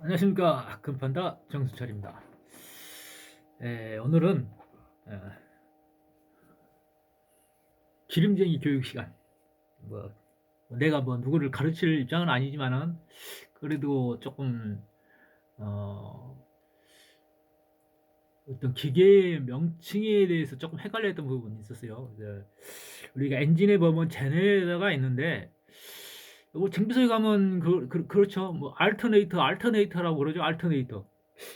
안녕하십니까. 금판다 정수철입니다. 오늘은 기름쟁이 교육 시간. 뭐 내가 뭐 누구를 가르칠 입장은 아니지만은 그래도 조금 어, 어떤 기계의 명칭에 대해서 조금 헷갈렸던 부분이 있었어요. 우리가 엔진에 보면 제네레이터가 있는데 뭐 정비소에 가면 그렇죠. 뭐 알터네이터라고 그러죠. 알터네이터.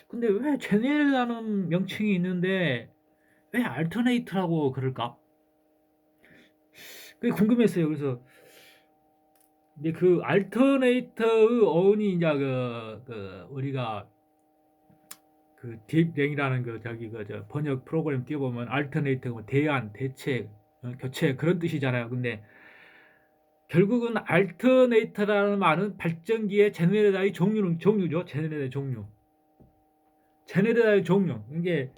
근데 왜 제네레이터라는 명칭이 있는데 왜 알터네이터라고 그럴까? 그게 궁금했어요. 그래서 근데 그 알터네이터의 어원이 이제 우리가 그 딥랭이라는 그 저기 저 번역 프로그램 띄워보면 알터네이터 뭐 대안, 대체, 교체 그런 뜻이잖아요. 근데 결국은 알터네이터라는 말은 발전기의 제네레이터의 종류죠. 제네레이터의 종류. 제네레이터의 종류. 이게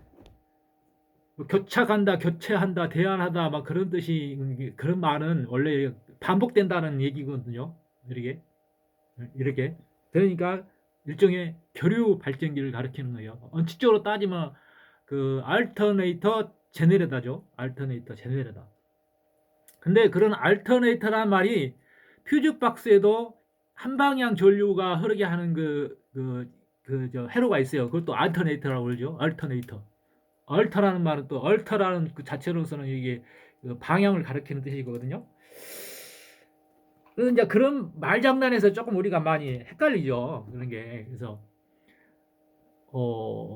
뭐 교차간다, 교체한다, 대안하다, 막 그런 뜻이 그런 말은 원래 반복된다는 얘기거든요. 이렇게 그러니까 일종의 교류 발전기를 가리키는 거예요. 원칙적으로 따지면 그 알터네이터 제네레다죠. 알터네이터 제네레다. 근데 그런 알터네이터란 말이 퓨즈 박스에도 한 방향 전류가 흐르게 하는 저 회로가 있어요. 그것도 알터네이터라고 그러죠. 알터네이터. 얼터라는 말은 또 얼터라는 그 자체로서는 이게 그 방향을 가리키는 뜻이거든요. 그래서 이제 그런 말장난에서 조금 우리가 많이 헷갈리죠. 그런 게. 그래서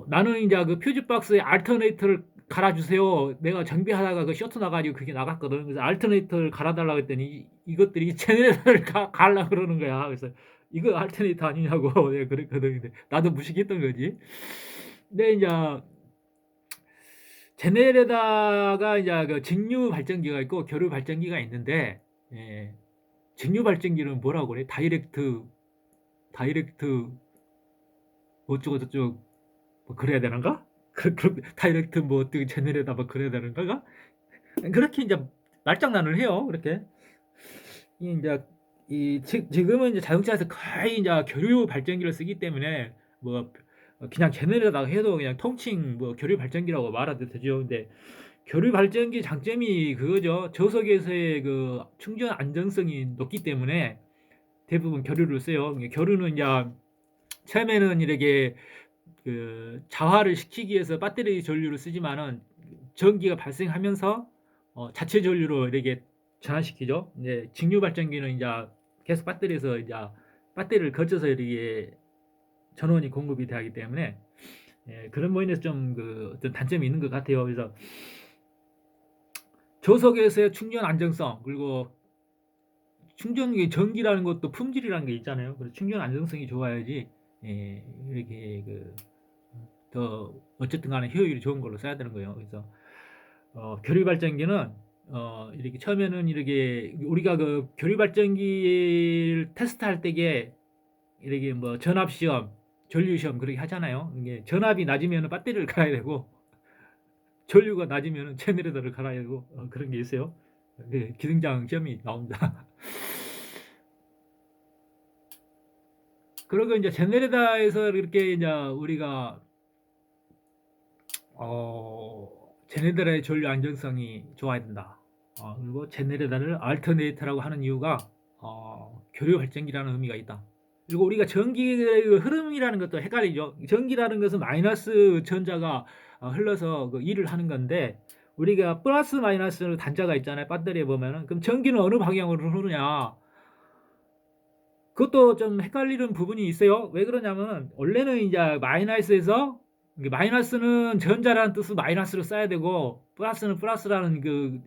나는 이제 그 퓨즈박스에 알터네이터를 갈아주세요. 내가 정비하다가 그 쇼트 나가지고 그게 나갔거든. 그래서 알터네이터를 갈아달라고 했더니 이것들이 제네레이터를 갈라 그러는 거야. 그래서 이거 알터네이터 아니냐고 내가 그랬거든. 근데 나도 무식했던 거지. 근데 이제 제네레다가 이제 그 직류 발전기가 있고 교류 발전기가 있는데, 예, 직류 발전기는 뭐라고 그래? 다이렉트 어쩌고 저쩌고 뭐 그래야 되는가? 다이렉트 뭐 어떻게 제네레다 뭐 그래야 되는가? 그렇게 이제 말장난을 해요. 그렇게 이제 지금은 이제 자동차에서 거의 이제 교류 발전기를 쓰기 때문에 뭐 그냥 제네레다 해도 그냥 통칭 뭐 교류 발전기라고 말해도 되죠. 근데 교류 발전기 장점이 그거죠. 저속에서의 그 충전 안정성이 높기 때문에 대부분 교류를 써요. 교류는 이제 처음에는 이렇게 그 자화를 시키기 위해서 배터리 전류를 쓰지만은 전기가 발생하면서 자체 전류로 이렇게 전환시키죠. 이제 직류 발전기는 이제 계속 배터리에서 이제 배터리를 거쳐서 이렇게 전원이 공급이 되기 때문에 그런 면에서 좀 그 어떤 단점이 있는 것 같아요. 그래서 저속에서의 충전 안정성 그리고 충전기 전기라는 것도 품질이라는 게 있잖아요. 그래서 충전 안정성이 좋아야지 이렇게 더 어쨌든 간에 효율이 좋은 걸로 써야 되는 거예요. 그래서 교류 발전기는 이렇게 처음에는 이렇게 우리가 그 교류 발전기를 테스트할 때에 이렇게 뭐 전압 시험, 전류 시험 그렇게 하잖아요. 이게 전압이 낮으면 배터리를 갈아야 되고 전류가 낮으면 제네레이터를 갈아야 되고 그런 게 있어요. 네, 기승장 시험이 나옵니다. 그리고 이제 제네레다에서 이렇게 이제 우리가 제네레다의 전류 안정성이 좋아야 된다. 그리고 제네레다를 알터네이터라고 하는 이유가 교류 발전기라는 의미가 있다. 그리고 우리가 전기의 흐름이라는 것도 헷갈리죠. 전기라는 것은 마이너스 전자가 흘러서 그 일을 하는 건데 우리가 플러스 마이너스 단자가 있잖아요. 배터리에 보면은 그럼 전기는 어느 방향으로 흐르냐? 그것도 좀 헷갈리는 부분이 있어요. 왜 그러냐면 원래는 이제 마이너스에서 마이너스는 전자라는 뜻으로 마이너스로 써야 되고 플러스는 플러스라는 그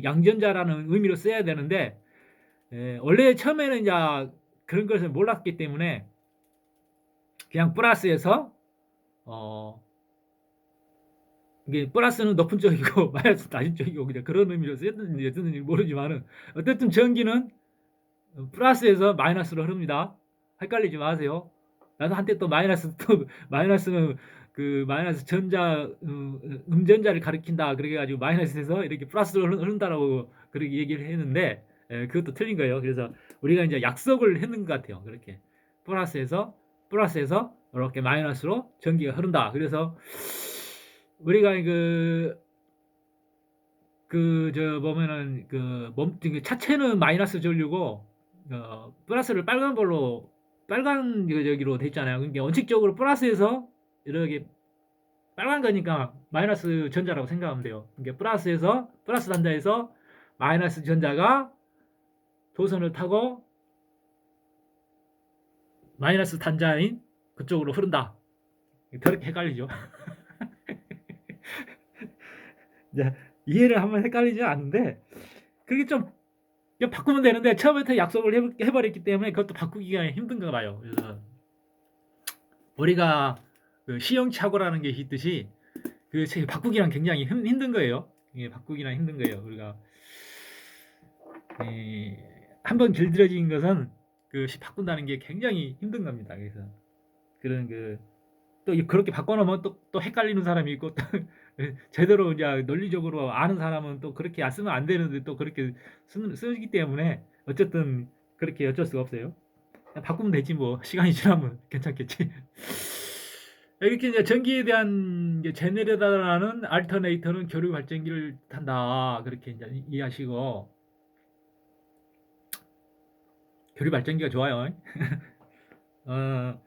양전자라는 의미로 써야 되는데 원래 처음에는 이제 그런 것을 몰랐기 때문에 그냥 플러스에서 어 이게 플러스는 높은 쪽이고 마이너스는 낮은 쪽이고 그냥 그런 의미로 쓰였는지 모르지만은 어쨌든 전기는 플러스에서 마이너스로 흐릅니다. 헷갈리지 마세요. 나도 한때 또 마이너스는 그 마이너스 전자 음전자를 가리킨다 그래가지고 마이너스에서 이렇게 플러스로 흐른다라고 그렇게 얘기를 했는데 그것도 틀린 거예요. 그래서 우리가 이제 약속을 했는 것 같아요. 그렇게 플러스에서 이렇게 마이너스로 전기가 흐른다. 그래서 우리가 저 보면은 차체는 마이너스 전류고 플러스를 빨간 저기로 돼 있잖아요. 그러니까 원칙적으로 플러스에서 이렇게 빨간 거니까 마이너스 전자라고 생각하면 돼요. 그러니까 플러스 단자에서 마이너스 전자가 도선을 타고 마이너스 단자인 그쪽으로 흐른다. 그렇게 헷갈리죠. 이제 이해를 하면 헷갈리지 않는데 그게 좀 바꾸면 되는데 처음부터 약속을 해버렸기 때문에 그것도 바꾸기가 힘든가 봐요. 그래서 우리가 그 시행착오라는 게 있듯이 그 바꾸기랑 굉장히 힘든 거예요. 이게 바꾸기랑 힘든 거예요. 우리가 한번 길들여진 것은 바꾼다는 게 굉장히 힘든 겁니다. 그래서 그런 또 그렇게 바꿔놓으면 또 헷갈리는 사람이 있고 또 제대로 이제 논리적으로 아는 사람은 또 그렇게 쓰면 안 되는데 또 그렇게 쓰기 때문에 어쨌든 그렇게 어쩔 수가 없어요. 그냥 바꾸면 되지 뭐 시간이 지나면 괜찮겠지. 이렇게 이제 전기에 대한 제네레이터라는 알터네이터는 교류 발전기를 탄다 그렇게 이제 이해하시고 교류 발전기가 좋아요. 어,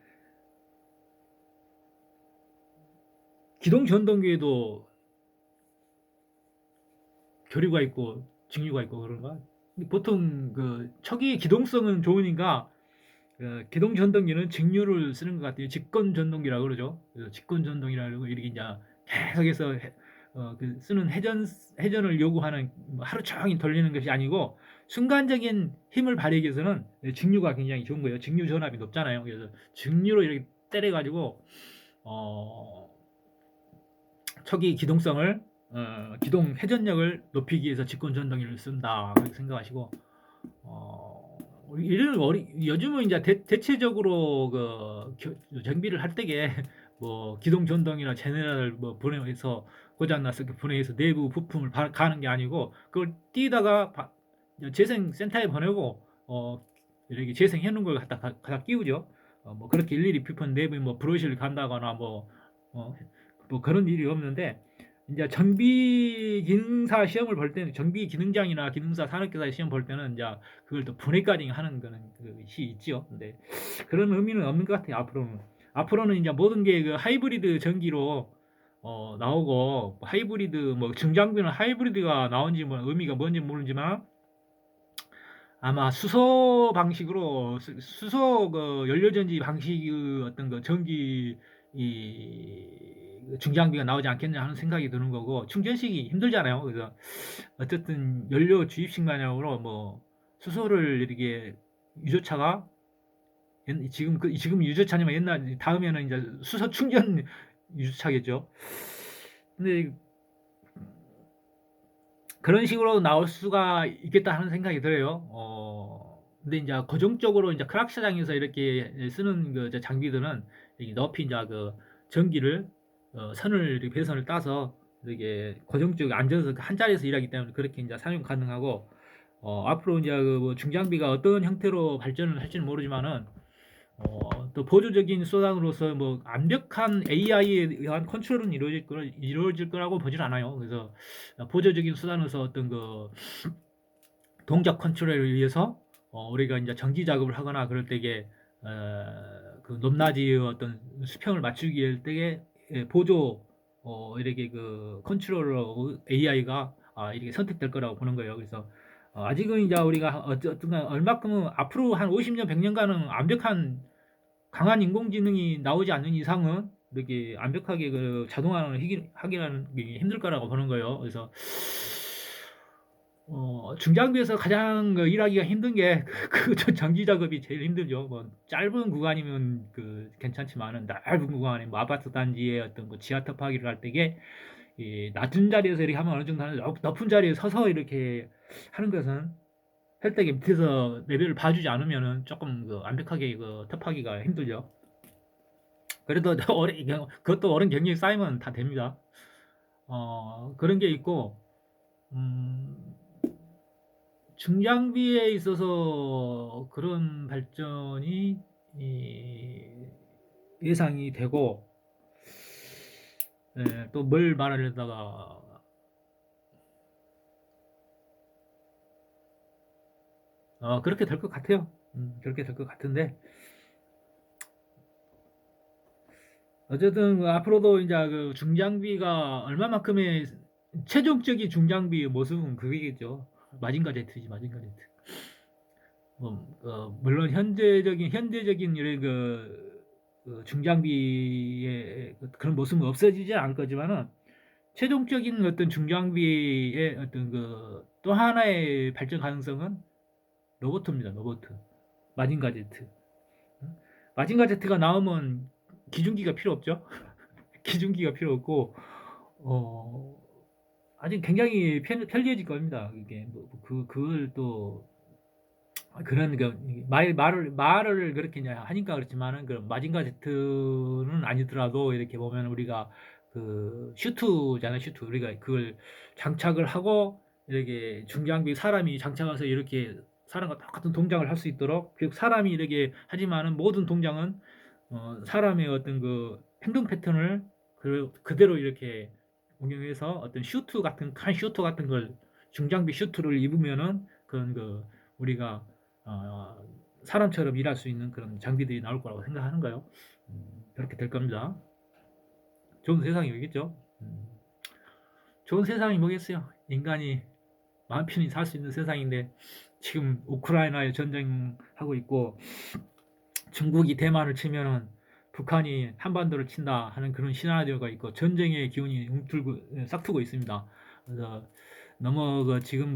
기동 전동기에도 교류가 있고 직류가 있고 그런가? 보통 척이 기동성은 좋으니까 기동 전동기는 직류를 쓰는 것 같아요. 직권 전동기라고 그러죠. 직권 전동이라고 이렇게 이제 계속해서 쓰는 회전을 요구하는 하루 종일 돌리는 것이 아니고 순간적인 힘을 발휘하기 위해서는 직류가 굉장히 좋은 거예요. 직류 전압이 높잖아요. 그래서 직류로 이렇게 때려가지고 척이 기동성을 기동 회전력을 높이기 위해서 직권 전동기를 쓴다 그렇게 생각하시고 요즘은 이제 대체적으로 정비를 할 때게 뭐 기동 전동이나 제네랄 뭐 분해해서 고장 났을 때 분해해서 내부 부품을 가는 게 아니고 그걸 띄다가 재생 센터에 보내고 이렇게 재생해 놓은 걸 갖다 끼우죠. 뭐 그렇게 일일이 부품 내부에 뭐 브러쉬를 간다거나 뭐 그런 일이 없는데 이제 정비 기능사 시험을 볼 때는 정비 기능장이나 기능사 산업교사 시험 볼 때는 이제 그걸 또 분해까지 하는 거는 것이 있죠. 근데 그런 의미는 없는 것 같아요. 앞으로는 이제 모든 게 하이브리드 전기로 나오고 하이브리드 뭐 중장비는 하이브리드가 나온지 뭐 의미가 뭔지 모르지만 아마 수소 방식으로 수소 연료전지 방식의 어떤 전기 중장비가 나오지 않겠냐 하는 생각이 드는 거고 충전식이 힘들잖아요. 그래서 어쨌든 연료 주입식 마냥으로 뭐 수소를 이렇게 유조차가 지금 유조차냐면 옛날 다음에는 이제 수소 충전 유조차겠죠. 근데 그런 식으로 나올 수가 있겠다 하는 생각이 들어요. 근데 이제 고정적으로 이제 크락시장에서 이렇게 쓰는 장비들은 높이 이제 전기를 선을 이렇게 배선을 따서 이렇게 고정적으로 앉아서 한 자리에서 일하기 때문에 그렇게 이제 사용 가능하고 앞으로 이제 뭐 중장비가 어떤 형태로 발전을 할지는 모르지만은 또 보조적인 수단으로서 뭐 완벽한 AI에 의한 컨트롤은 이루어질 거라고 보질 않아요. 그래서 보조적인 수단으로서 어떤 동작 컨트롤을 위해서 우리가 이제 전기 작업을 하거나 그럴 때에 높낮이의 어떤 수평을 맞추기 할 때에 보조 이렇게 컨트롤러 AI가 이렇게 선택될 거라고 보는 거예요. 그래서 아직은 이제 우리가 어쨌든 얼마큼은 앞으로 한 50년, 100년간은 완벽한 강한 인공지능이 나오지 않는 이상은 이렇게 완벽하게 자동화를 하기는 힘들 거라고 보는 거예요. 그래서 중장비에서 가장 일하기가 힘든 게 전기 작업이 제일 힘들죠. 뭐 짧은 구간이면 괜찮지만은 넓은 구간에 뭐 아파트 단지에 어떤 지하 터프하기를 할 때에 낮은 자리에서 이렇게 하면 어느 정도 하는 높은 자리에 서서 이렇게 하는 것은 헬떡에 밑에서 레벨을 봐주지 않으면은 조금 완벽하게 터프하기가 힘들죠. 그래도 그것도 어른 경력이 쌓이면 다 됩니다. 그런 게 있고 중장비에 있어서 그런 발전이 이 예상이 되고, 예, 또 뭘 말하려다가 그렇게 될 것 같아요. 그렇게 될 것 같은데 어쨌든 앞으로도 이제 그 중장비가 얼마만큼의 최종적인 중장비의 모습은 그게겠죠. 마징가 제트지, 마징가 제트. 물론 현대적인 이런 그 중장비의 그런 모습은 없어지지 않을 거지만은 최종적인 어떤 중장비의 어떤 그 또 하나의 발전 가능성은 로보트입니다. 로보트. 마징가 제트. 마징가 제트가 나오면 기중기가 필요 없죠. 기중기가 필요 없고 어 아직 굉장히 편리해질 겁니다. 이게 그걸 또 그런 그 말을 그렇게 이제 하니까 그렇지만은 그 마징가 제트는 아니더라도 이렇게 보면 우리가 그 슈트잖아요. 슈트 우리가 그걸 장착을 하고 이렇게 중장비 사람이 장착해서 이렇게 사람과 똑같은 동작을 할 수 있도록 그 사람이 이렇게 하지만은 모든 동작은 사람의 어떤 그 행동 패턴을 그대로 이렇게 응용해서 어떤 슈트 같은 칸 슈트 같은 걸 중장비 슈트를 입으면은 그런 그 우리가 어, 사람처럼 일할 수 있는 그런 장비들이 나올 거라고 생각하는 거예요. 그렇게 될 겁니다. 좋은 세상이 오겠죠. 좋은 세상이 뭐겠어요. 인간이 마음 편히 살 수 있는 세상인데 지금 우크라이나에 전쟁하고 있고 중국이 대만을 치면은 북한이 한반도를 친다 하는 그런 시나리오가 있고 전쟁의 기운이 싹트고 있습니다. 그래서 너무 지금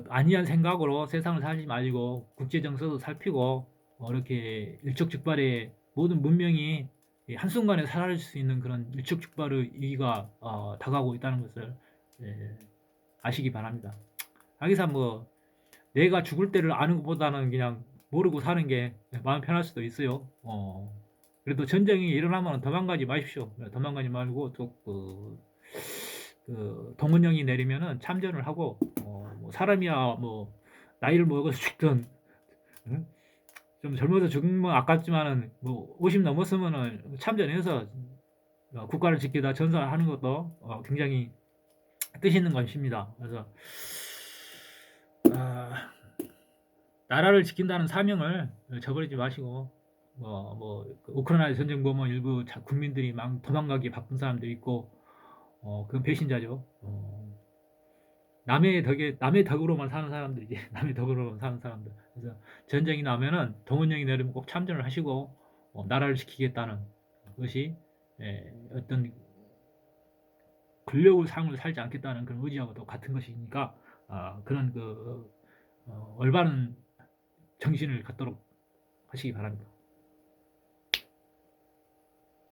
안이한 생각으로 세상을 살지 말고 국제 정서도 살피고 이렇게 일촉즉발의 모든 문명이 한순간에 사라질 수 있는 그런 일촉즉발의 위기가 다가오고 있다는 것을 예, 아시기 바랍니다. 하기사 내가 죽을 때를 아는 것보다는 그냥 모르고 사는 게 마음 편할 수도 있어요. 그래도 전쟁이 일어나면 도망가지 마십시오. 도망가지 말고 그 동원령이 내리면은 참전을 하고 사람이야 나이를 먹어서 죽든 응? 좀 젊어서 죽으면 아깝지만은 50 넘었으면은 참전해서 국가를 지키다 전사하는 것도 굉장히 뜻 있는 것입니다. 그래서 아, 나라를 지킨다는 사명을 저버리지 마시고 우크라이나 전쟁 보면 일부 국민들이 막 도망가기 바쁜 사람도 있고 그건 배신자죠. 남의 덕으로만 사는 사람들이지. 남의 덕으로만 사는 사람들. 그래서 전쟁이 나면은 동원령이 내리면 꼭 참전을 하시고 나라를 지키겠다는 것이 어떤 권력의 삶을 살지 않겠다는 그런 의지하고도 같은 것이니까 그런 올바른 정신을 갖도록 하시기 바랍니다.